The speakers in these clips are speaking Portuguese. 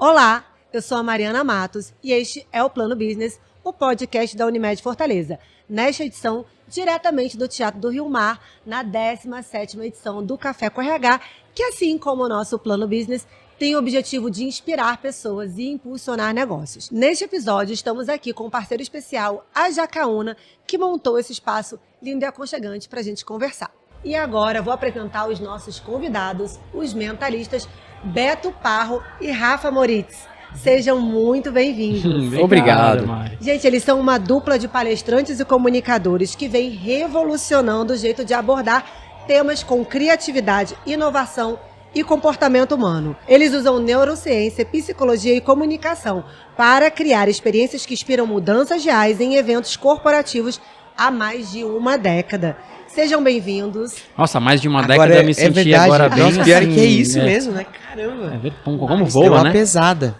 Olá, eu sou a Mariana Matos e este é o Plano Business, o podcast da Unimed Fortaleza. Nesta edição, diretamente do Teatro do Rio Mar, na 17ª edição do Café com RH, que assim como o nosso Plano Business, tem o objetivo de inspirar pessoas e impulsionar negócios. Neste episódio, estamos aqui com um parceiro especial, a Jacaúna, que montou esse espaço lindo e aconchegante para a gente conversar. E agora vou apresentar os nossos convidados, os mentalistas Beto Parro e Rafa Moritz. Sejam muito bem-vindos. Obrigado. Gente, eles são uma dupla de palestrantes e comunicadores que vem revolucionando o jeito de abordar temas com criatividade, inovação e comportamento humano. Eles usam neurociência, psicologia e comunicação para criar experiências que inspiram mudanças reais em eventos corporativos há mais de uma década. Sejam bem-vindos. Nossa, mais de uma década eu me senti agora bem Nossa, pior assim, que é isso mesmo, né? Caramba. Como Deu voa, uma né? pesada.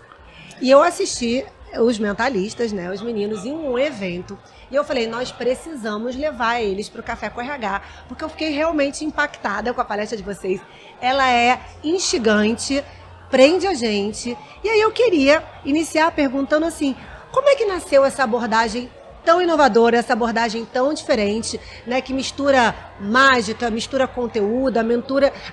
E eu assisti os mentalistas, né, os meninos, em um evento. E eu falei, nós precisamos levar eles para o Café com RH, porque eu fiquei realmente impactada com a palestra de vocês. Ela é instigante, prende a gente. E aí eu queria iniciar perguntando assim, como é que nasceu essa abordagem tão inovadora, essa abordagem tão diferente, né, que mistura mágica, mistura conteúdo,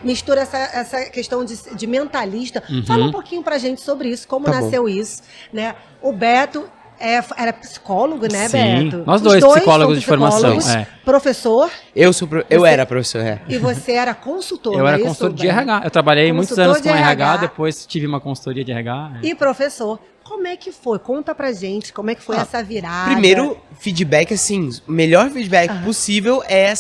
mistura essa questão de mentalista. Fala um pouquinho pra gente sobre isso, como nasceu isso, né? O Beto era psicólogo, né, Sim, Beto? nós Os dois são psicólogos de formação. Professor. Eu era professor, E você era consultor, Eu era consultor de RH. Eu trabalhei muitos anos com RH, depois tive uma consultoria de RH. E professor. Como é que foi? Conta pra gente como é que foi essa virada. Primeiro, feedback, assim, o melhor feedback possível é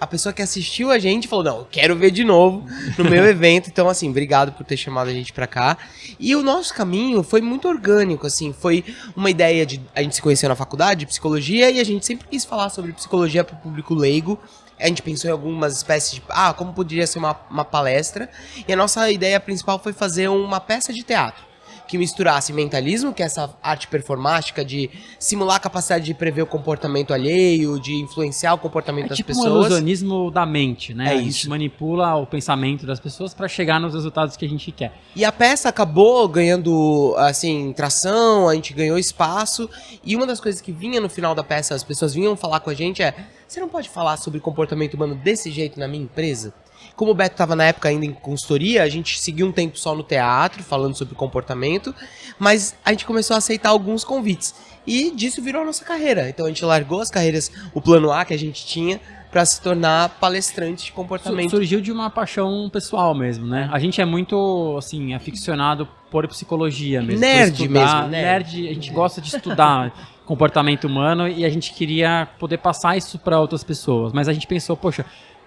a pessoa que assistiu a gente falou, não, eu quero ver de novo no meu evento. Então, assim, obrigado por ter chamado a gente pra cá. E o nosso caminho foi muito orgânico, assim, foi uma ideia de a gente se conhecer na faculdade de psicologia e a gente sempre quis falar sobre psicologia pro público leigo. A gente pensou em algumas espécies de, como poderia ser uma palestra. E a nossa ideia principal foi fazer uma peça de teatro que misturasse mentalismo, que é essa arte performática de simular a capacidade de prever o comportamento alheio, de influenciar o comportamento das pessoas. É tipo um ilusionismo da mente, né? É a isso. gente manipula o pensamento das pessoas para chegar nos resultados que a gente quer. E a peça acabou ganhando, assim, tração, a gente ganhou espaço. E uma das coisas que vinha no final da peça, as pessoas vinham falar com a gente você não pode falar sobre comportamento humano desse jeito na minha empresa? Como o Beto estava na época ainda em consultoria, a gente seguiu um tempo só no teatro, falando sobre comportamento, mas a gente começou a aceitar alguns convites. E disso virou a nossa carreira. Então a gente largou as carreiras, o plano A que a gente tinha, para se tornar palestrante de comportamento. Surgiu de uma paixão pessoal mesmo, né? A gente é muito, assim, aficionado por psicologia mesmo. Nerd mesmo. Nerd, a gente gosta de estudar comportamento humano e a gente queria poder passar isso para outras pessoas. Mas a gente pensou, poxa,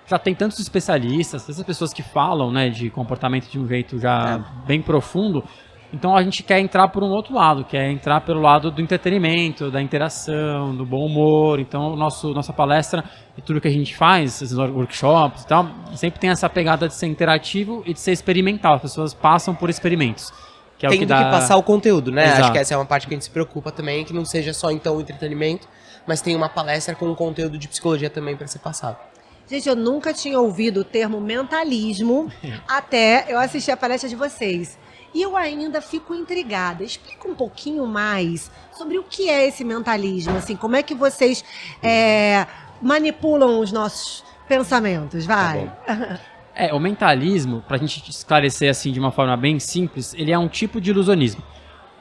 já tem tantos especialistas, tantas pessoas que falam, né, de comportamento de um jeito já bem profundo. Então a gente quer entrar por um outro lado, quer entrar pelo lado do entretenimento, da interação, do bom humor. Então nossa palestra e tudo que a gente faz, esses workshops e tal, sempre tem essa pegada de ser interativo e de ser experimental. As pessoas passam por experimentos. Que é tem o que que passar o conteúdo, né? Exato. Acho que essa é uma parte que a gente se preocupa também, que não seja só então o entretenimento, mas tem uma palestra com um conteúdo de psicologia também para ser passado. Gente, eu nunca tinha ouvido o termo mentalismo até eu assistir a palestra de vocês. E eu ainda fico intrigada. Explica um pouquinho mais sobre o que é esse mentalismo, assim, como é que vocês manipulam os nossos pensamentos, vai? O mentalismo, pra gente esclarecer assim de uma forma bem simples, ele é um tipo de ilusionismo.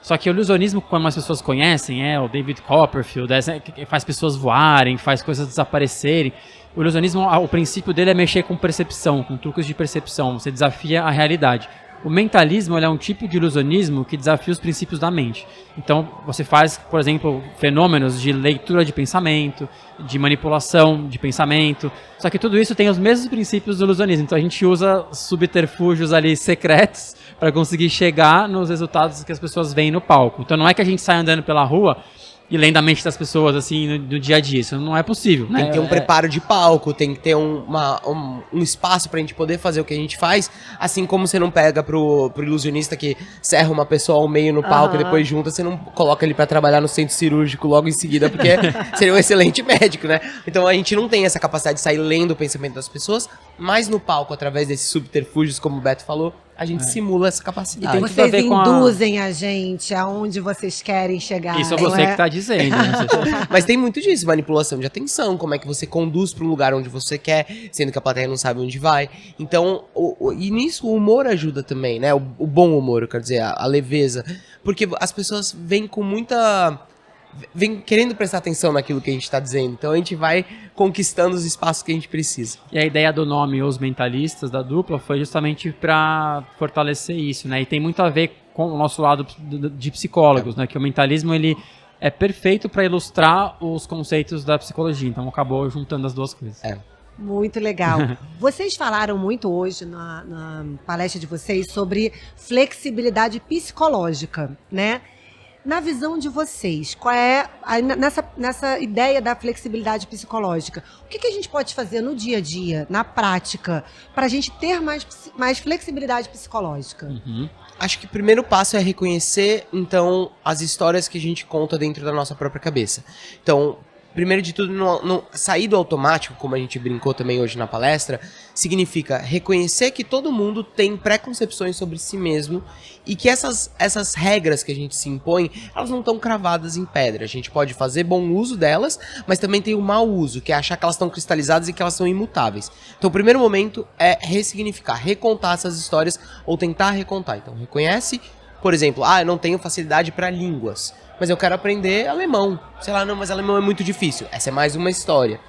Só que o ilusionismo, como as pessoas conhecem, o David Copperfield, que faz pessoas voarem, faz coisas desaparecerem. O ilusionismo, o princípio dele é mexer com percepção, com truques de percepção. Você desafia a realidade. O mentalismo ele é um tipo de ilusionismo que desafia os princípios da mente. Então, você faz, por exemplo, fenômenos de leitura de pensamento, de manipulação de pensamento. Só que tudo isso tem os mesmos princípios do ilusionismo. Então, a gente usa subterfúgios ali secretos para conseguir chegar nos resultados que as pessoas veem no palco. Então, não é que a gente sai andando pela rua e lendo a mente das pessoas, assim, no dia a dia. Isso não é possível, né? Tem que ter um preparo de palco, tem que ter um espaço pra gente poder fazer o que a gente faz, assim como você não pega pro ilusionista que serra uma pessoa ao meio no palco e depois junta, você não coloca ele pra trabalhar no centro cirúrgico logo em seguida, porque seria um excelente médico, né? Então a gente não tem essa capacidade de sair lendo o pensamento das pessoas, mais no palco, através desses subterfúgios, como o Beto falou, a gente simula essa capacidade. tem tudo a Vocês ver com a- induzem a gente aonde vocês querem chegar. Isso é não você que tá dizendo. Né? Mas tem muito disso, manipulação de atenção, como é que você conduz para um lugar onde você quer, sendo que a plateia não sabe onde vai. Então, e nisso o humor ajuda também, né? O bom humor, eu quero dizer, a leveza. Porque as pessoas vêm com muita... Vem querendo prestar atenção naquilo que a gente está dizendo. Então a gente vai conquistando os espaços que a gente precisa. E a ideia do nome Os Mentalistas, da dupla, foi justamente para fortalecer isso, né? E tem muito a ver com o nosso lado de psicólogos, né? Que o mentalismo, ele é perfeito para ilustrar os conceitos da psicologia. Então acabou juntando as duas coisas. Muito legal. Vocês falaram muito hoje na palestra de vocês sobre flexibilidade psicológica, né? Na visão de vocês, qual é, nessa ideia da flexibilidade psicológica, o que a gente pode fazer no dia a dia, na prática, para a gente ter mais flexibilidade psicológica? Uhum. Acho que o primeiro passo é reconhecer, então, as histórias que a gente conta dentro da nossa própria cabeça. Então, primeiro de tudo, não sair do automático, como a gente brincou também hoje na palestra, significa reconhecer que todo mundo tem preconcepções sobre si mesmo e que essas regras que a gente se impõe, elas não estão cravadas em pedra. A gente pode fazer bom uso delas, mas também tem o mau uso, que é achar que elas estão cristalizadas e que elas são imutáveis. Então o primeiro momento é ressignificar, recontar essas histórias ou tentar recontar. Então reconhece, por exemplo, eu não tenho facilidade para línguas, mas eu quero aprender alemão. Sei lá, não, mas alemão é muito difícil. Essa é mais uma história.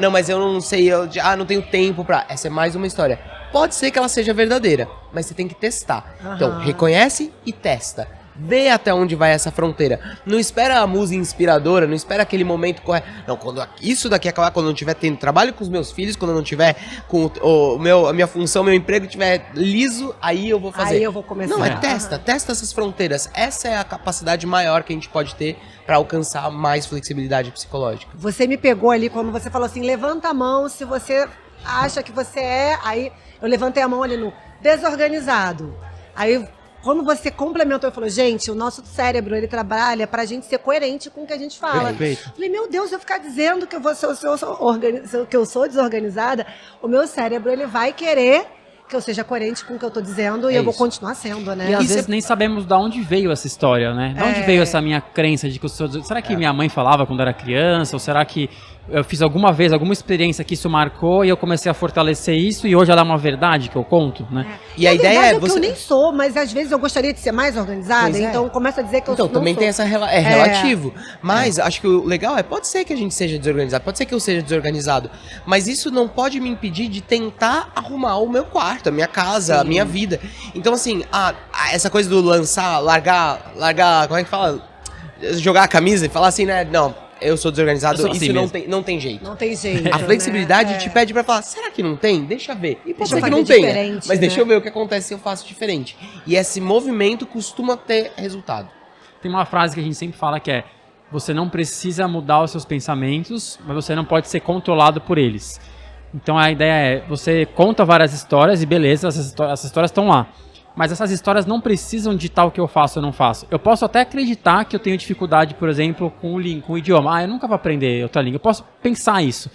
Não, mas eu não sei, não tenho tempo pra... Essa é mais uma história. Pode ser que ela seja verdadeira, mas você tem que testar. Então, reconhece e testa. Vê até onde vai essa fronteira. Não espera a musa inspiradora, não espera aquele momento correto. Não, quando isso daqui acabar, quando eu não estiver tendo trabalho com os meus filhos, quando eu não estiver com a minha função, meu emprego estiver liso, aí eu vou fazer. Aí eu vou começar. Não, testa essas fronteiras. Essa é a capacidade maior que a gente pode ter para alcançar mais flexibilidade psicológica. Você me pegou ali quando você falou assim, levanta a mão se você acha que você é... Aí eu levantei a mão ali no desorganizado. Aí... Quando você complementou e falou, gente, o nosso cérebro, ele trabalha pra gente ser coerente com o que a gente fala. Perfeito. Falei, meu Deus, se eu ficar dizendo que eu sou desorganizada, o meu cérebro, ele vai querer que eu seja coerente com o que eu tô dizendo e eu vou continuar sendo, né? E às vezes nem sabemos de onde veio essa história, né? De onde veio essa minha crença de que eu sou... Será que minha mãe falava quando era criança? Ou será que eu fiz alguma vez, alguma experiência que isso marcou e eu comecei a fortalecer isso e hoje ela é uma verdade que eu conto, né? E a ideia é que eu nem sou, mas às vezes eu gostaria de ser mais organizada, então começa a dizer que eu Então, não também sou. tem essa relativo. Mas acho que o legal pode ser que a gente seja desorganizado, pode ser que eu seja desorganizado, mas isso não pode me impedir de tentar arrumar o meu quarto, a minha casa, a minha vida. Então, assim, essa coisa do largar, como é que fala? Jogar a camisa e falar assim, né? Não, eu sou desorganizado, Eu sou assim isso mesmo. não tem jeito. Não tem jeito, A flexibilidade né? te pede pra falar, será que não tem? Deixa eu ver. E pode Deixa eu ser que não fazer tenha, diferente, mas deixa né? eu ver o que acontece se eu faço diferente. E esse movimento costuma ter resultado. Tem uma frase que a gente sempre fala que é: você não precisa mudar os seus pensamentos, mas você não pode ser controlado por eles. Então a ideia é, você conta várias histórias e beleza, essas histórias estão lá. Mas essas histórias não precisam ditar o que eu faço ou não faço. Eu posso até acreditar que eu tenho dificuldade, por exemplo, com o idioma. Eu nunca vou aprender outra língua. Eu posso pensar isso.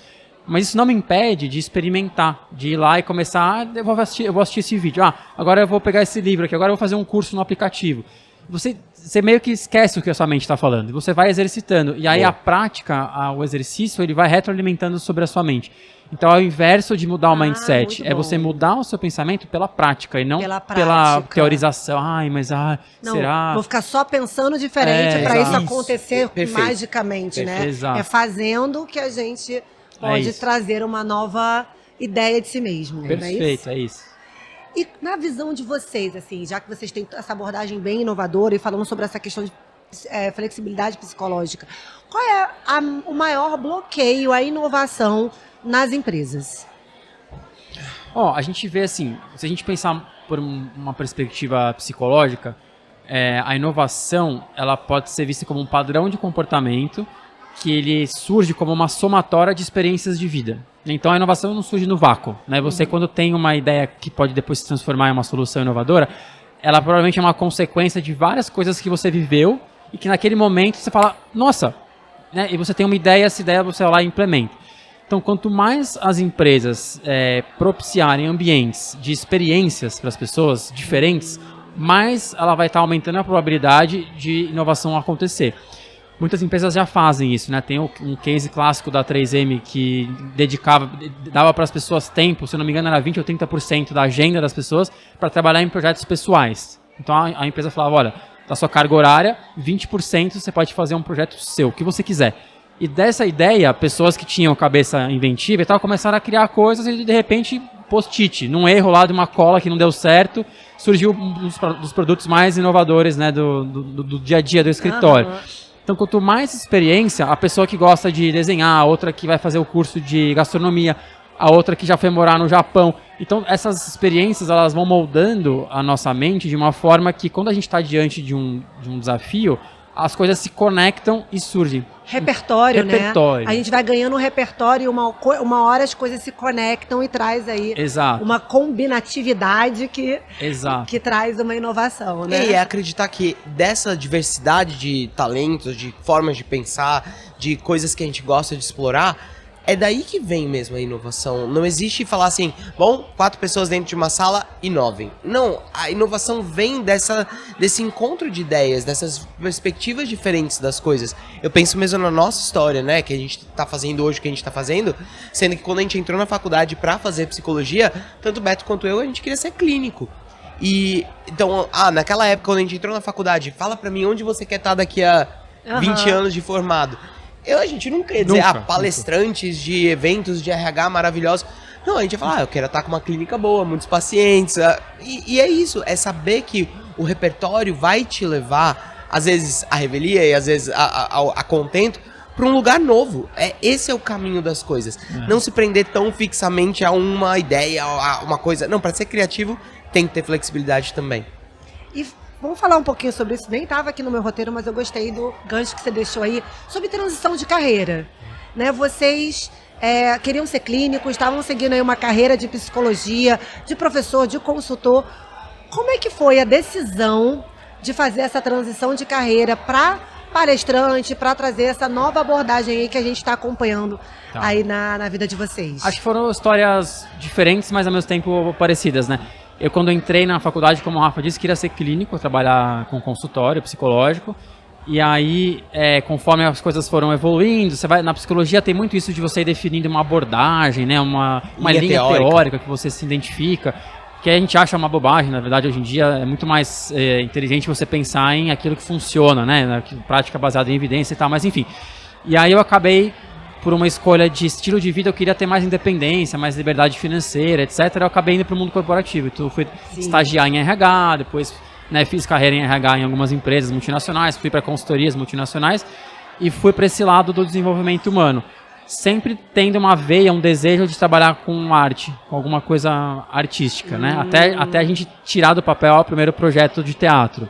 Mas isso não me impede de experimentar, de ir lá e começar, eu vou assistir esse vídeo. Agora eu vou pegar esse livro aqui, agora eu vou fazer um curso no aplicativo. Você meio que esquece o que a sua mente está falando. Você vai exercitando. E aí a prática, o exercício, ele vai retroalimentando sobre a sua mente. Então, ao inverso de mudar o mindset, é você mudar o seu pensamento pela prática e não pela teorização. Não, será? Vou ficar só pensando diferente para isso acontecer magicamente, né? Exato. É fazendo que a gente pode trazer uma nova ideia de si mesmo. Perfeito, não é isso? é isso. E na visão de vocês, assim, já que vocês têm essa abordagem bem inovadora e falando sobre essa questão de flexibilidade psicológica, qual é o maior bloqueio à inovação nas empresas? A gente vê assim, se a gente pensar por uma perspectiva psicológica, a inovação ela pode ser vista como um padrão de comportamento que ele surge como uma somatória de experiências de vida. Então a inovação não surge no vácuo, né? Você quando tem uma ideia que pode depois se transformar em uma solução inovadora, ela provavelmente é uma consequência de várias coisas que você viveu e que naquele momento você fala, nossa, né? E você tem uma ideia, essa ideia você vai lá e implementa. Então, quanto mais as empresas propiciarem ambientes de experiências para as pessoas diferentes, mais ela vai estar aumentando a probabilidade de inovação acontecer. Muitas empresas já fazem isso, né? Tem um case clássico da 3M que dava para as pessoas tempo, se eu não me engano era 20% ou 30% da agenda das pessoas para trabalhar em projetos pessoais. Então a empresa falava, olha, da sua carga horária, 20% você pode fazer um projeto seu, o que você quiser. E dessa ideia, pessoas que tinham cabeça inventiva e tal, começaram a criar coisas e de repente, post-it, num erro lá de uma cola que não deu certo, surgiu um dos produtos mais inovadores, né, do dia a dia do escritório. Então, quanto mais experiência, a pessoa que gosta de desenhar, a outra que vai fazer o curso de gastronomia, a outra que já foi morar no Japão. Então, essas experiências, elas vão moldando a nossa mente de uma forma que, quando a gente está diante de um desafio, as coisas se conectam e surgem. Repertório, né? A gente vai ganhando um repertório e uma hora as coisas se conectam e traz aí uma combinatividade que traz uma inovação, né? E é acreditar que dessa diversidade de talentos, de formas de pensar, de coisas que a gente gosta de explorar, é daí que vem mesmo a inovação. Não existe falar assim, bom, 4 pessoas dentro de uma sala, inovem. Não, a inovação vem desse encontro de ideias, dessas perspectivas diferentes das coisas. Eu penso mesmo na nossa história, né, que a gente tá fazendo hoje, o que a gente tá fazendo, sendo que quando a gente entrou na faculdade pra fazer psicologia, tanto o Beto quanto eu, a gente queria ser clínico. E, então, naquela época, quando a gente entrou na faculdade, fala pra mim onde você quer estar daqui a 20 anos de formado. A gente não quer dizer, palestrantes de eventos de RH maravilhosos. Não, a gente vai falar, eu quero estar com uma clínica boa, muitos pacientes. E é isso, é saber que o repertório vai te levar, às vezes, à revelia e às vezes a contento, para um lugar novo. Esse é o caminho das coisas. Não se prender tão fixamente a uma ideia, a uma coisa. Não, para ser criativo, tem que ter flexibilidade também. E vamos falar um pouquinho sobre isso. Nem estava aqui no meu roteiro, mas eu gostei do gancho que você deixou aí sobre transição de carreira. Né? Vocês queriam ser clínicos, estavam seguindo aí uma carreira de psicologia, de professor, de consultor. Como é que foi a decisão de fazer essa transição de carreira para palestrante, para trazer essa nova abordagem aí que a gente está acompanhando aí na vida de vocês? Acho que foram histórias diferentes, mas ao mesmo tempo parecidas, né? Eu, quando entrei na faculdade, como o Rafa disse, queria ser clínico, trabalhar com consultório psicológico. E aí, conforme as coisas foram evoluindo, na psicologia tem muito isso de você ir definindo uma abordagem, né? Uma linha teórica que você se identifica, que a gente acha uma bobagem. Na verdade, hoje em dia é muito mais inteligente você pensar em aquilo que funciona, né? Na prática baseada em evidência e tal, mas enfim. E aí eu acabei, por uma escolha de estilo de vida, eu queria ter mais independência, mais liberdade financeira, etc. Eu acabei indo para o mundo corporativo. Então, eu fui estagiar em RH, depois fiz carreira em RH em algumas empresas multinacionais, fui para consultorias multinacionais e fui para esse lado do desenvolvimento humano. Sempre tendo uma veia, um desejo de trabalhar com arte, com alguma coisa artística, né? Até a gente tirar do papel o primeiro projeto de teatro.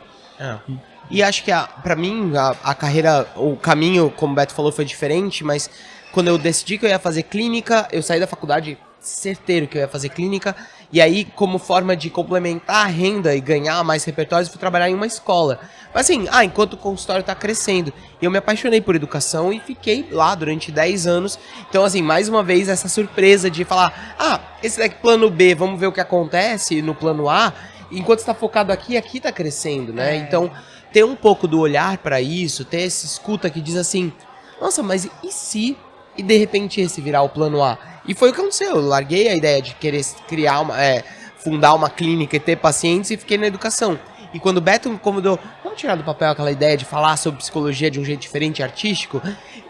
E acho que, pra mim, a carreira, o caminho, como o Beto falou, foi diferente, mas quando eu decidi que eu ia fazer clínica, eu saí da faculdade certeiro que eu ia fazer clínica, e aí, como forma de complementar a renda e ganhar mais repertórios, eu fui trabalhar em uma escola. Mas assim, enquanto o consultório tá crescendo, eu me apaixonei por educação e fiquei lá durante 10 anos. Então, assim, mais uma vez, essa surpresa de falar, esse daqui plano B, vamos ver o que acontece no plano A, enquanto você tá focado aqui tá crescendo, né? Então, ter um pouco do olhar para isso, ter essa escuta que diz assim, nossa, mas e se... E de repente esse virar o plano A? E foi o que aconteceu, eu larguei a ideia de querer criar fundar uma clínica e ter pacientes e fiquei na educação. E quando o Beto me convidou, vamos tirar do papel aquela ideia de falar sobre psicologia de um jeito diferente, artístico?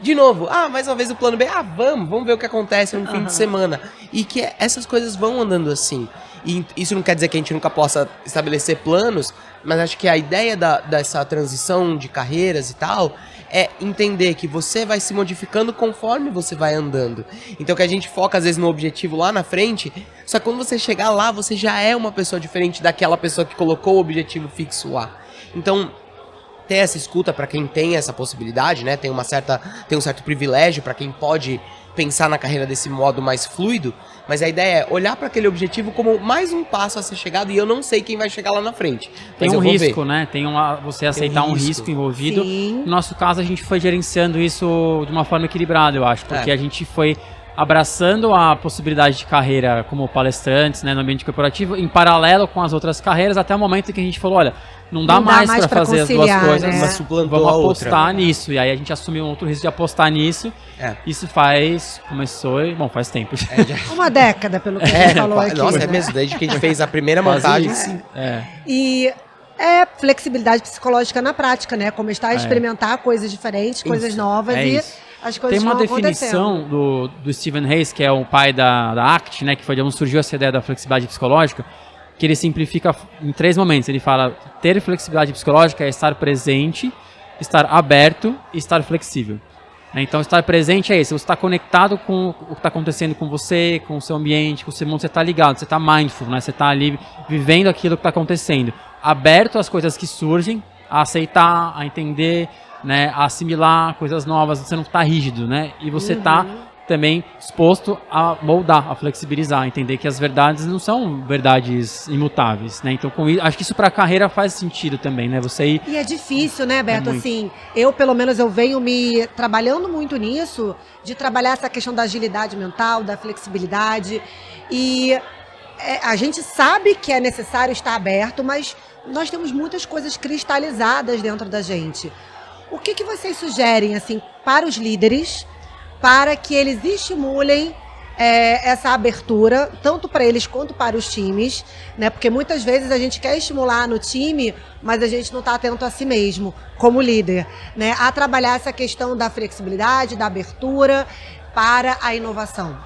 De novo, mais uma vez o plano B, vamos ver o que acontece no fim de semana. E que essas coisas vão andando assim. E isso não quer dizer que a gente nunca possa estabelecer planos, mas acho que a ideia dessa transição de carreiras e tal é entender que você vai se modificando conforme você vai andando. Então que a gente foca às vezes no objetivo lá na frente, só que quando você chegar lá, você já é uma pessoa diferente daquela pessoa que colocou o objetivo fixo lá. Então, ter essa escuta para quem tem essa possibilidade, né? Tem um certo privilégio para quem pode pensar na carreira desse modo mais fluido, mas a ideia é olhar para aquele objetivo como mais um passo a ser chegado e eu não sei quem vai chegar lá na frente. Tem um risco, né? Você aceitar um risco envolvido. Sim. No nosso caso, a gente foi gerenciando isso de uma forma equilibrada, eu acho, porque a gente foi abraçando a possibilidade de carreira como palestrantes, né, no ambiente corporativo, em paralelo com as outras carreiras, até o momento que a gente falou, olha, não dá mais para fazer as duas coisas, né? Vamos apostar nisso. E aí a gente assumiu um outro risco de apostar nisso. Isso começou e, bom, faz tempo. Uma década, pelo que a gente falou aqui. Nossa, é mesmo, desde que a gente fez a primeira montagem, sim. E flexibilidade psicológica na prática, né? Começar a experimentar coisas diferentes, coisas novas as coisas tem uma definição do Stephen Hayes, que é o pai da ACT, né, que foi de onde surgiu essa ideia da flexibilidade psicológica, que ele simplifica em 3 momentos. Ele fala, ter flexibilidade psicológica é estar presente, estar aberto e estar flexível. Então, estar presente é isso, você está conectado com o que está acontecendo com você, com o seu ambiente, com o seu mundo, você está ligado, você está mindful, né? Você está ali vivendo aquilo que está acontecendo. Aberto às coisas que surgem, a aceitar, a entender, né, a assimilar coisas novas, você não está rígido, né? E você está também exposto a moldar, a flexibilizar, entender que as verdades não são verdades imutáveis, né? Então, acho que isso para a carreira faz sentido também, né? E é difícil, né, Beto? Assim, pelo menos eu venho me trabalhando muito nisso, de trabalhar essa questão da agilidade mental, da flexibilidade. E a gente sabe que é necessário estar aberto, mas nós temos muitas coisas cristalizadas dentro da gente. O que vocês sugerem, assim, para os líderes, para que eles estimulem essa abertura, tanto para eles quanto para os times, né? Porque muitas vezes a gente quer estimular no time, mas a gente não está atento a si mesmo, como líder, né? A trabalhar essa questão da flexibilidade, da abertura para a inovação.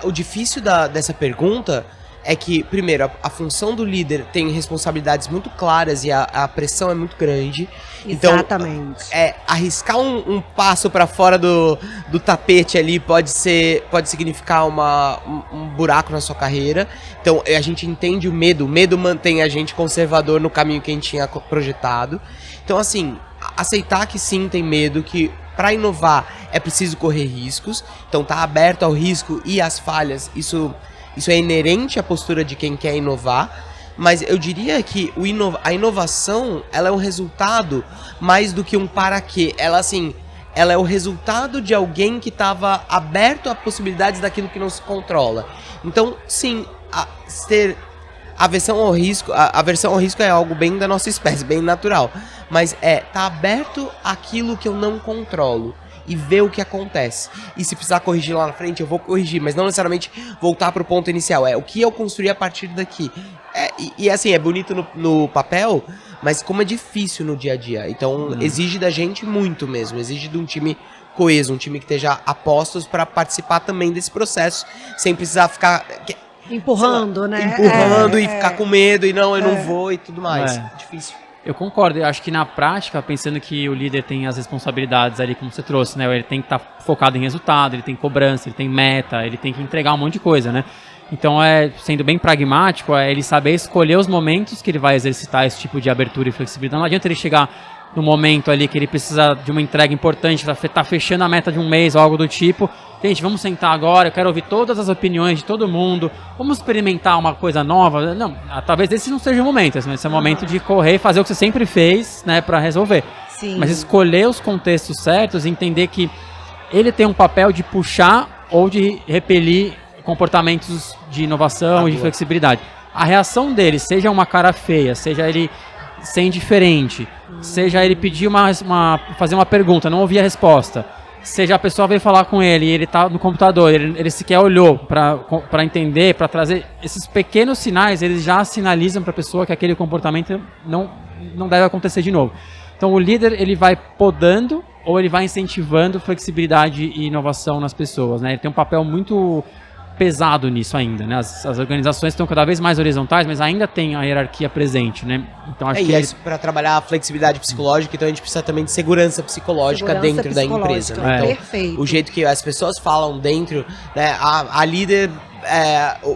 O difícil dessa pergunta é que, primeiro, a função do líder tem responsabilidades muito claras e a pressão é muito grande. Exatamente. Então, arriscar um passo para fora do tapete ali pode significar um buraco na sua carreira. Então, a gente entende o medo. O medo mantém a gente conservador no caminho que a gente tinha projetado. Então, assim, aceitar que sim, tem medo, que para inovar é preciso correr riscos. Então, tá aberto ao risco e às falhas, isso é inerente à postura de quem quer inovar, mas eu diria que a inovação, ela é um resultado mais do que um para quê. Ela é o resultado de alguém que estava aberto a possibilidades daquilo que não se controla. Então, sim, ter aversão ao risco é algo bem da nossa espécie, bem natural, mas tá aberto àquilo que eu não controlo. E ver o que acontece. E se precisar corrigir lá na frente, eu vou corrigir, mas não necessariamente voltar para o ponto inicial. O que eu construí a partir daqui. Assim, é bonito no papel, mas como é difícil no dia a dia. Então, exige da gente muito mesmo. Exige de um time coeso, um time que esteja a postos para participar também desse processo, sem precisar ficar empurrando, né? Empurrando e ficar com medo e não, eu não vou e tudo mais. Difícil. Eu concordo, eu acho que na prática, pensando que o líder tem as responsabilidades ali, como você trouxe, né? Ele tem que estar focado em resultado, ele tem cobrança, ele tem meta, ele tem que entregar um monte de coisa, né? Então, sendo bem pragmático, ele saber escolher os momentos que ele vai exercitar esse tipo de abertura e flexibilidade. Não adianta ele chegar no momento ali que ele precisa de uma entrega importante para estar fechando a meta de um mês ou algo do tipo. Gente, vamos sentar agora, eu quero ouvir todas as opiniões de todo mundo, vamos experimentar uma coisa nova. Não, talvez esse não seja o momento, esse é o momento de correr e fazer o que você sempre fez, né, para resolver. Sim. Mas escolher os contextos certos e entender que ele tem um papel de puxar ou de repelir comportamentos de inovação e de flexibilidade. A reação dele, seja uma cara feia, seja ele ser indiferente, seja ele pedir fazer uma pergunta, não ouvir a resposta, seja a pessoa veio falar com ele e ele tá no computador, ele sequer olhou para entender, para trazer esses pequenos sinais, eles já sinalizam para a pessoa que aquele comportamento não deve acontecer de novo. Então o líder, ele vai podando ou ele vai incentivando flexibilidade e inovação nas pessoas, né? Ele tem um papel muito pesado nisso ainda, né? As organizações estão cada vez mais horizontais, mas ainda tem a hierarquia presente, né? Então acho que isso para trabalhar a flexibilidade psicológica, então a gente precisa também de segurança psicológica dentro da empresa, né? Então, perfeito. O jeito que as pessoas falam dentro, né? A líder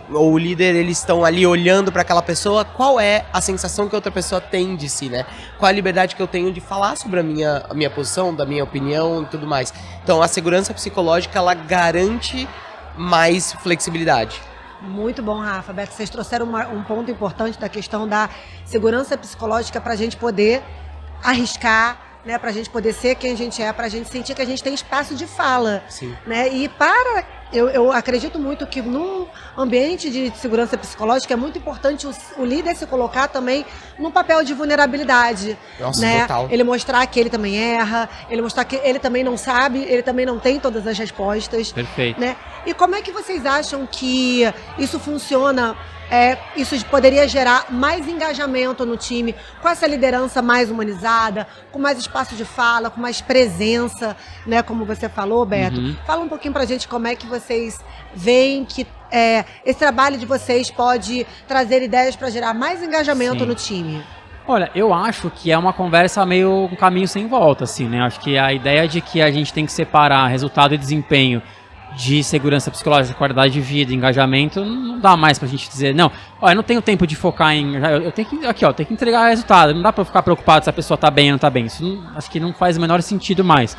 o líder, eles estão ali olhando para aquela pessoa, qual é a sensação que a outra pessoa tem de si, né? Qual a liberdade que eu tenho de falar sobre a minha posição, da minha opinião e tudo mais. Então a segurança psicológica, ela garante mais flexibilidade. Muito bom, Rafa. Beto, vocês trouxeram um ponto importante da questão da segurança psicológica para a gente poder arriscar, né, para a gente poder ser quem a gente é, para a gente sentir que a gente tem espaço de fala. Sim. Né? E para eu acredito muito que num ambiente de segurança psicológica é muito importante o líder se colocar também num papel de vulnerabilidade. Nossa, né? total. Ele mostrar que ele também erra, ele mostrar que ele também não sabe, ele também não tem todas as respostas. Perfeito. Né? E como é que vocês acham que isso funciona? Isso poderia gerar mais engajamento no time, com essa liderança mais humanizada, com mais espaço de fala, com mais presença, né? Como você falou, Beto. Fala um pouquinho pra gente como é que vocês veem que esse trabalho de vocês pode trazer ideias para gerar mais engajamento Sim. no time. Olha, eu acho que é uma conversa meio um caminho sem volta, assim, né? Acho que a ideia de que a gente tem que separar resultado e desempenho de segurança psicológica, qualidade de vida, engajamento, não dá mais pra gente dizer, não, ó, eu não tenho tempo de focar em, eu tenho que, aqui ó, tenho que entregar resultado, não dá pra eu ficar preocupado se a pessoa tá bem ou não tá bem, isso acho que não faz o menor sentido mais.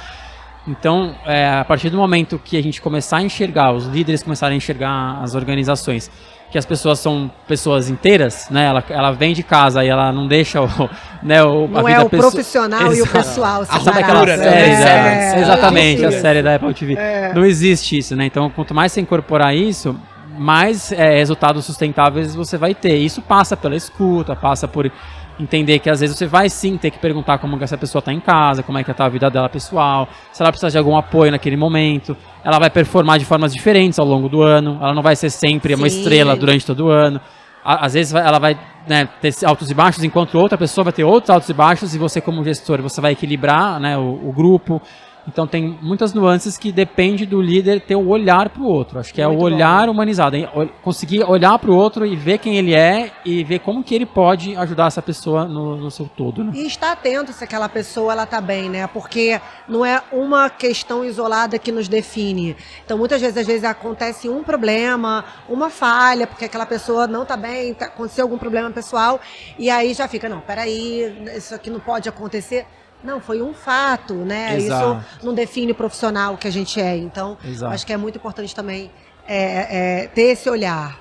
Então, a partir do momento que a gente começar a enxergar, os líderes começarem a enxergar as organizações, que as pessoas são pessoas inteiras, né? Ela vem de casa e ela não deixa não a vida é o profissional e o pessoal Sabe aquela Cura, série, né? exatamente, a série da Apple TV. Não existe isso, né? Então, quanto mais você incorporar isso, mais resultados sustentáveis você vai ter. Isso passa pela escuta, passa por entender que às vezes você vai sim ter que perguntar como que essa pessoa está em casa, como é que está a vida dela pessoal, se ela precisa de algum apoio naquele momento. Ela vai performar de formas diferentes ao longo do ano, ela não vai ser sempre uma estrela durante todo o ano. Às vezes ela vai ter altos e baixos, enquanto outra pessoa vai ter outros altos e baixos, e você como gestor, você vai equilibrar, né, o grupo. Então tem muitas nuances que depende do líder ter o olhar para o outro. Acho que é o olhar humanizado, conseguir olhar para o outro e ver quem ele é e ver como que ele pode ajudar essa pessoa no seu todo. Né? E estar atento se aquela pessoa ela tá bem, né? Porque não é uma questão isolada que nos define. Então muitas vezes, às vezes acontece um problema, uma falha, porque aquela pessoa não tá bem, aconteceu algum problema pessoal, e aí já fica, não, peraí, isso aqui não pode acontecer. Não, foi um fato, né? Exato. Isso não define o profissional que a gente é. Então, acho que é muito importante também ter esse olhar.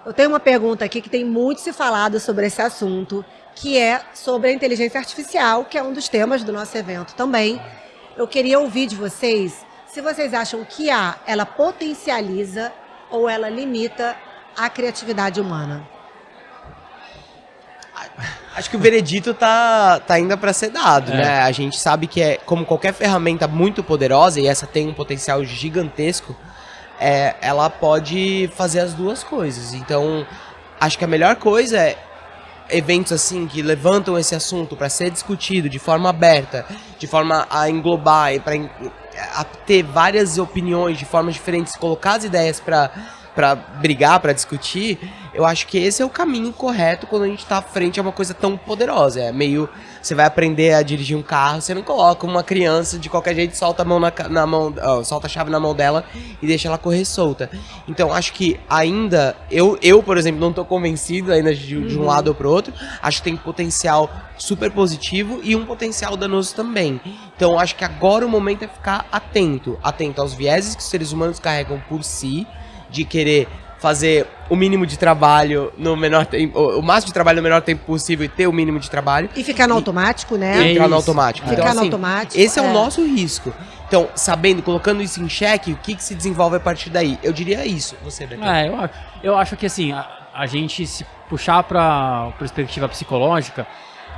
Eu tenho uma pergunta aqui que tem muito se falado sobre esse assunto, que é sobre a inteligência artificial, que é um dos temas do nosso evento também. Eu queria ouvir de vocês se vocês acham que ela potencializa ou ela limita a criatividade humana. Acho que o veredito tá ainda para ser dado, né? A gente sabe que como qualquer ferramenta muito poderosa, e essa tem um potencial gigantesco, ela pode fazer as duas coisas. Então, acho que a melhor coisa é eventos assim que levantam esse assunto para ser discutido de forma aberta, de forma a englobar e para ter várias opiniões de formas diferentes, colocar as ideias para brigar, para discutir. Eu acho que esse é o caminho correto quando a gente tá frente a uma coisa tão poderosa. É meio, você vai aprender a dirigir um carro, você não coloca uma criança de qualquer jeito, solta a mão solta a chave na mão dela e deixa ela correr solta. Então, acho que ainda, eu por exemplo, não tô convencido ainda de um lado ou pro outro. Acho que tem potencial super positivo e um potencial danoso também. Então, acho que agora o momento é ficar atento aos vieses que os seres humanos carregam por si, de querer fazer o mínimo de trabalho no menor tempo, o máximo de trabalho no menor tempo possível e ter o mínimo de trabalho. E ficar no automático, né? Entrar no automático. Ficar então, no assim, automático. esse é o nosso risco. Então, sabendo, colocando isso em xeque, o que se desenvolve a partir daí? Eu diria isso. Você, Beto? Eu acho que assim, a gente se puxar para perspectiva psicológica,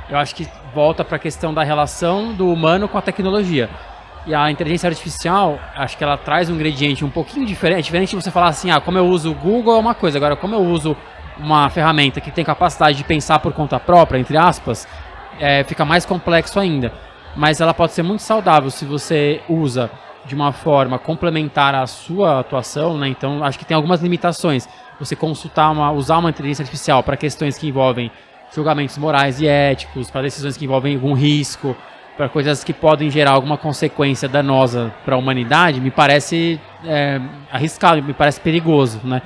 eu acho que volta para a questão da relação do humano com a tecnologia. E a inteligência artificial, acho que ela traz um ingrediente um pouquinho diferente. Diferente de você falar assim, como eu uso o Google é uma coisa. Agora, como eu uso uma ferramenta que tem capacidade de pensar por conta própria, entre aspas, fica mais complexo ainda. Mas ela pode ser muito saudável se você usa de uma forma complementar à sua atuação, né? Então, acho que tem algumas limitações. Você usar uma inteligência artificial para questões que envolvem julgamentos morais e éticos, para decisões que envolvem algum risco, para coisas que podem gerar alguma consequência danosa para a humanidade, me parece arriscado, me parece perigoso, né?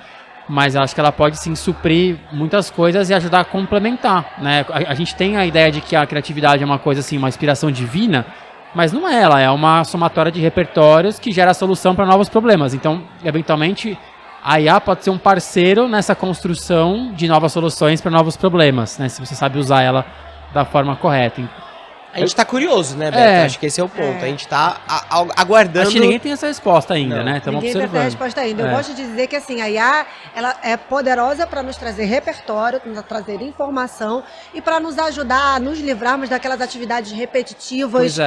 Mas eu acho que ela pode sim suprir muitas coisas e ajudar a complementar, né? A gente tem a ideia de que a criatividade é uma coisa assim, uma inspiração divina, mas não é, ela é uma somatória de repertórios que gera solução para novos problemas. Então, eventualmente, a IA pode ser um parceiro nessa construção de novas soluções para novos problemas, né? Se você sabe usar ela da forma correta. A gente tá curioso, né, Beto? Acho que esse é o ponto. A gente tá aguardando... Acho que ninguém tem essa resposta ainda, né? Estamos Ninguém tem observando. essa resposta ainda. Eu gosto de dizer que assim, a IA ela é poderosa para nos trazer repertório, nos trazer informação e para nos ajudar a nos livrarmos daquelas atividades repetitivas,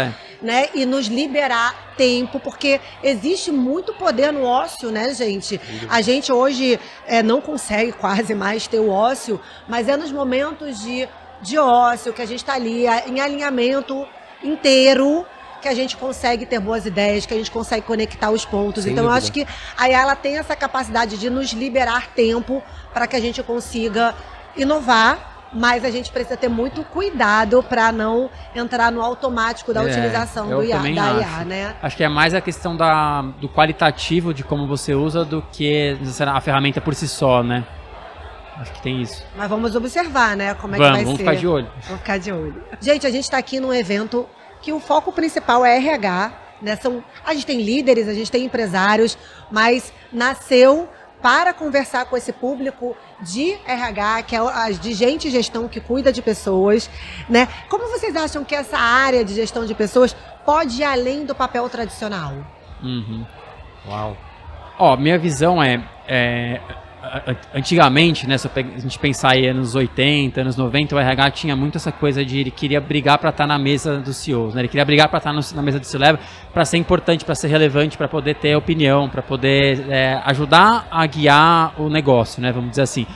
né? E nos liberar tempo, porque existe muito poder no ócio, né, gente? A gente hoje não consegue quase mais ter o ócio, mas é nos momentos de ócio, que a gente está ali em alinhamento inteiro, que a gente consegue ter boas ideias, que a gente consegue conectar os pontos. Sem então, dúvida. eu acho que a IA ela tem essa capacidade de nos liberar tempo para que a gente consiga inovar, mas a gente precisa ter muito cuidado para não entrar no automático da utilização da IA, né? Acho que é mais a questão do qualitativo de como você usa do que a ferramenta por si só, né? Acho que tem isso. Mas vamos observar, né? Como é que vai ser. Vamos ficar de olho. Vamos ficar de olho. Gente, a gente está aqui num evento que o foco principal é RH, né? A gente tem líderes, a gente tem empresários, mas nasceu para conversar com esse público de RH, que é de gente e gestão que cuida de pessoas, né? Como vocês acham que essa área de gestão de pessoas pode ir além do papel tradicional? Uau. Ó, minha visão antigamente, né, se a gente pensar aí anos 80, anos 90, o RH tinha muito essa coisa de ele queria brigar para estar na mesa dos CEOs, né? Ele queria brigar para estar na mesa do C-Level, para ser importante, para ser relevante, para poder ter opinião, para poder ajudar a guiar o negócio, né? Vamos dizer assim.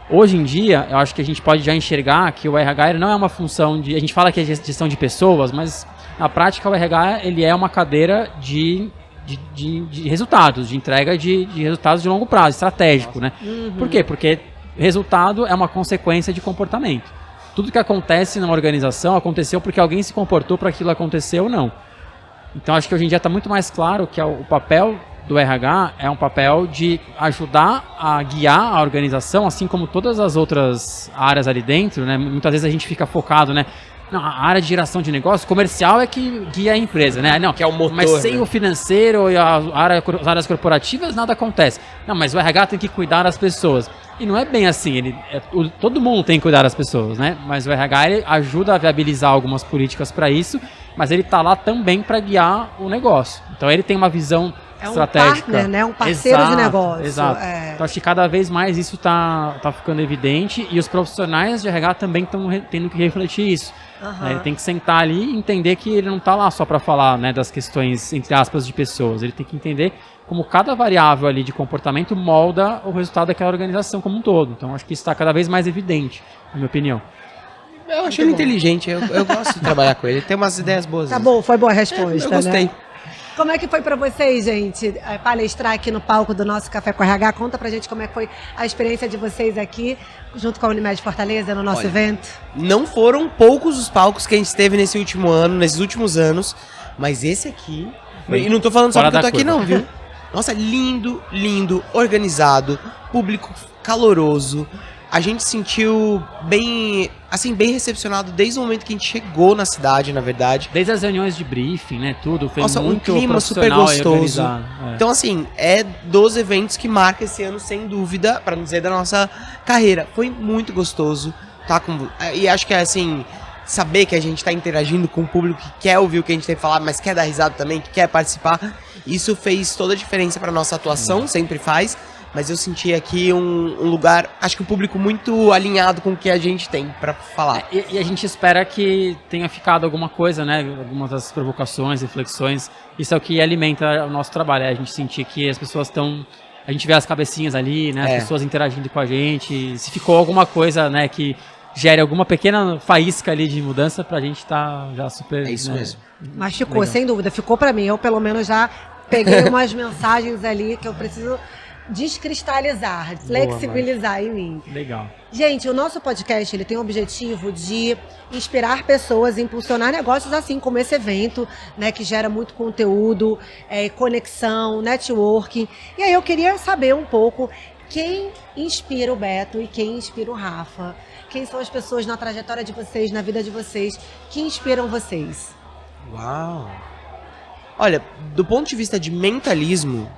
Hoje em dia, eu acho que a gente pode já enxergar que o RH ele não é uma função de... A gente fala que é gestão de pessoas, mas na prática o RH ele é uma cadeira de resultados, de entrega de resultados de longo prazo, estratégico, né? Por quê? Porque resultado é uma consequência de comportamento. Tudo que acontece numa organização aconteceu porque alguém se comportou para aquilo acontecer ou não. Então acho que hoje em dia está muito mais claro que o papel do RH é um papel de ajudar a guiar a organização, assim como todas as outras áreas ali dentro, né? Muitas vezes a gente fica focado, né? Não, a área de geração de negócio, comercial é que guia a empresa, né? Não, que é o motor, mas sem né? o financeiro e as áreas corporativas, nada acontece. Não, mas o RH tem que cuidar das pessoas. E não é bem assim, todo mundo tem que cuidar das pessoas, né? Mas o RH ele ajuda a viabilizar algumas políticas para isso, mas ele está lá também para guiar o negócio. Então ele tem uma visão estratégica. Partner, né? Um parceiro de negócio. Exato. Então acho que cada vez mais isso tá ficando evidente e os profissionais de RH também estão tendo que refletir isso. Ele tem que sentar ali e entender que ele não está lá só para falar, né, das questões, entre aspas, de pessoas. Ele tem que entender como cada variável ali de comportamento molda o resultado daquela organização como um todo. Então acho que isso está cada vez mais evidente, na minha opinião. Eu achei ele inteligente, eu gosto de trabalhar com ele. Tem umas ideias boas. Tá bom, foi boa a resposta, eu gostei. né? Como é que foi pra vocês, gente, palestrar aqui no palco do nosso Café com RH? Conta pra gente como é que foi a experiência de vocês aqui, junto com a Unimed Fortaleza, no nosso evento. Não foram poucos os palcos que a gente esteve nesse último ano, nesses últimos anos, mas esse aqui... E não tô falando só porque eu tô aqui não, viu? Nossa, lindo, lindo, organizado, público caloroso. A gente sentiu bem recepcionado desde o momento que a gente chegou na cidade, na verdade. Desde as reuniões de briefing, né, tudo, foi Nossa, muito um clima super gostoso. Então, assim, é dos eventos que marca esse ano, sem dúvida, para não dizer da nossa carreira. Foi muito gostoso, tá? E acho que, assim, saber que a gente tá interagindo com o público que quer ouvir o que a gente tem que falar, mas quer dar risada também, que quer participar, isso fez toda a diferença para nossa atuação, sempre faz. Mas eu senti aqui um lugar, acho que um público muito alinhado com o que a gente tem pra falar. E a gente espera que tenha ficado alguma coisa, né? Algumas das provocações, reflexões. Isso é o que alimenta o nosso trabalho. A gente sentir que as pessoas estão... A gente vê as cabecinhas ali, né? As pessoas interagindo com a gente. Se ficou alguma coisa, né? Que gere alguma pequena faísca ali de mudança, pra gente tá já super... É isso mesmo. Mas ficou, legal. Sem dúvida. Ficou pra mim. Eu, pelo menos, já peguei umas mensagens ali que eu preciso... descristalizar, flexibilizar em mim. Legal. Gente, o nosso podcast ele tem o objetivo de inspirar pessoas, impulsionar negócios assim como esse evento, né, que gera muito conteúdo, conexão, networking. E aí eu queria saber um pouco quem inspira o Beto e quem inspira o Rafa. Quem são as pessoas na trajetória de vocês, na vida de vocês, que inspiram vocês? Uau! Olha, do ponto de vista de mentalismo,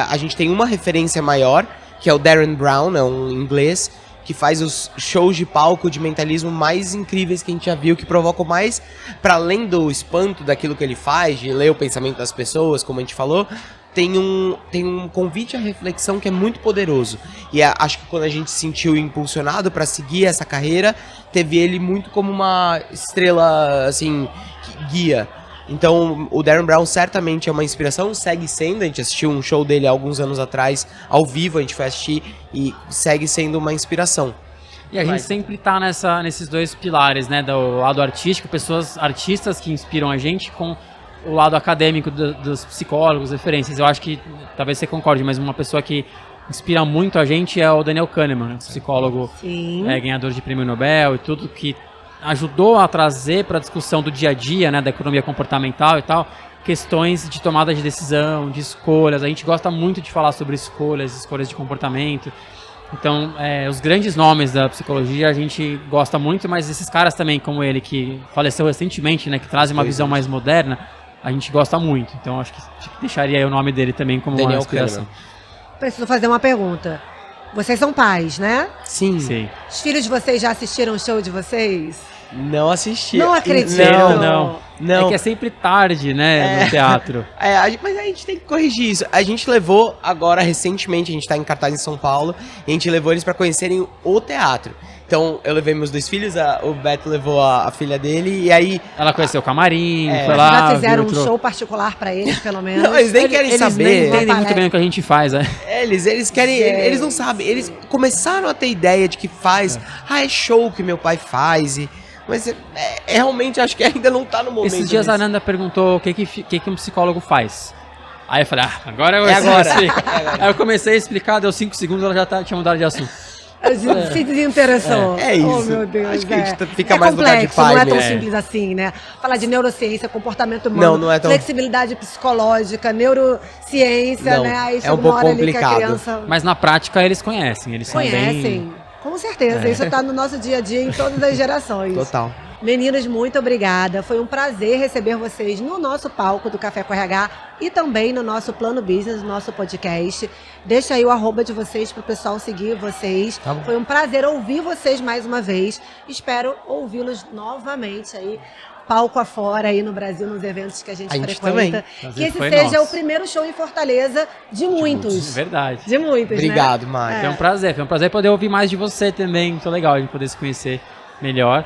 a gente tem uma referência maior, que é o Darren Brown, é um inglês, que faz os shows de palco de mentalismo mais incríveis que a gente já viu, que provocam mais, para além do espanto daquilo que ele faz, de ler o pensamento das pessoas, como a gente falou, tem um convite à reflexão que é muito poderoso. E acho que quando a gente se sentiu impulsionado para seguir essa carreira, teve ele muito como uma estrela, assim, guia. Então, o Derren Brown certamente é uma inspiração, segue sendo, a gente assistiu um show dele há alguns anos atrás, ao vivo, a gente foi assistir, e segue sendo uma inspiração. E a gente sempre tá nesses dois pilares, né, do lado artístico, artistas que inspiram a gente, com o lado acadêmico dos psicólogos, referências. Eu acho que, talvez você concorde, mas uma pessoa que inspira muito a gente é o Daniel Kahneman, né, psicólogo ganhador de prêmio Nobel e tudo, que ajudou a trazer para a discussão do dia a dia, né, da economia comportamental e tal, questões de tomada de decisão, de escolhas. A gente gosta muito de falar sobre escolhas de comportamento. Então, os grandes nomes da psicologia a gente gosta muito, mas esses caras também, como ele, que faleceu recentemente, né, que trazem uma visão mais moderna, a gente gosta muito. Então, acho que deixaria aí o nome dele também como Daniel uma inspiração. Kahneman. Preciso fazer uma pergunta. Vocês são pais, né? Sim. Sim. Os filhos de vocês já assistiram o show de vocês? Não assisti. Não acredito. Não. É que é sempre tarde, né, no teatro. Mas a gente tem que corrigir isso. A gente levou agora, recentemente, a gente tá em cartaz em São Paulo, e a gente levou eles pra conhecerem o teatro. Então, eu levei meus 2 filhos, o Beto levou a filha dele, e aí... Ela conheceu o camarim, foi lá... Já fizeram um viu, show particular pra eles, pelo menos? Não, eles nem querem Eles saber. nem entendem muito bem o que a gente faz, né? Eles querem... Eles não sabem. Eles começaram a ter ideia de que faz... é show que meu pai faz, mas realmente acho que ainda não tá no momento. Esses dias a Ananda perguntou o que um psicólogo faz. Aí eu falei, agora eu agora. Aí eu comecei a explicar, deu 5 segundos, ela já tinha mudado de assunto. A gente se desinteressou. É isso. Oh, meu Deus. Acho que a gente fica mais no lugar de complexo, pai não é tão mesmo. simples assim, né? Falar de neurociência, comportamento humano, Não é tão... flexibilidade psicológica, neurociência, Não, né? Aí é chega um uma pouco hora ali que complicado. a criança... Mas na prática eles conhecem, eles são Conhecem, bem... com certeza. Isso tá no nosso dia a dia em todas as gerações. Total. Meninos, muito obrigada. Foi um prazer receber vocês no nosso palco do Café com RH e também no nosso Plano Business, no nosso podcast. Deixa aí o @ de vocês para o pessoal seguir vocês. Tá bom. Foi um prazer ouvir vocês mais uma vez. Espero ouvi-los novamente aí, palco afora aí no Brasil, nos eventos que a gente Também. frequenta. Que esse Foi seja nosso. o primeiro show em Fortaleza de muitos. Verdade. De muitos, Obrigado, né? Mari. Foi um prazer poder ouvir mais de você também. Muito legal a gente poder se conhecer melhor.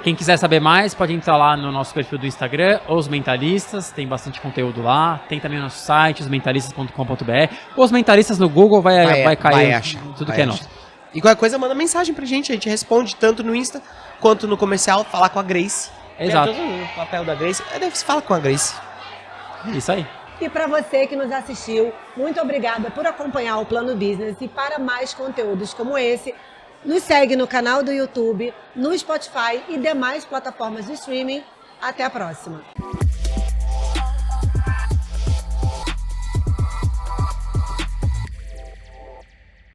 Quem quiser saber mais, pode entrar lá no nosso perfil do Instagram, Os Mentalistas, tem bastante conteúdo lá. Tem também o nosso site, osmentalistas.com.br. Os Mentalistas no Google vai cair achar, tudo vai que é achar. nosso. E qualquer coisa, manda mensagem pra gente. A gente responde tanto no Insta quanto no comercial. Falar com a Grace. Exato. Tem todo o papel da Grace. Deve se falar com a Grace. Isso aí. E para você que nos assistiu, muito obrigada por acompanhar o Plano Business. E para mais conteúdos como esse, nos segue no canal do YouTube, no Spotify e demais plataformas de streaming. Até a próxima!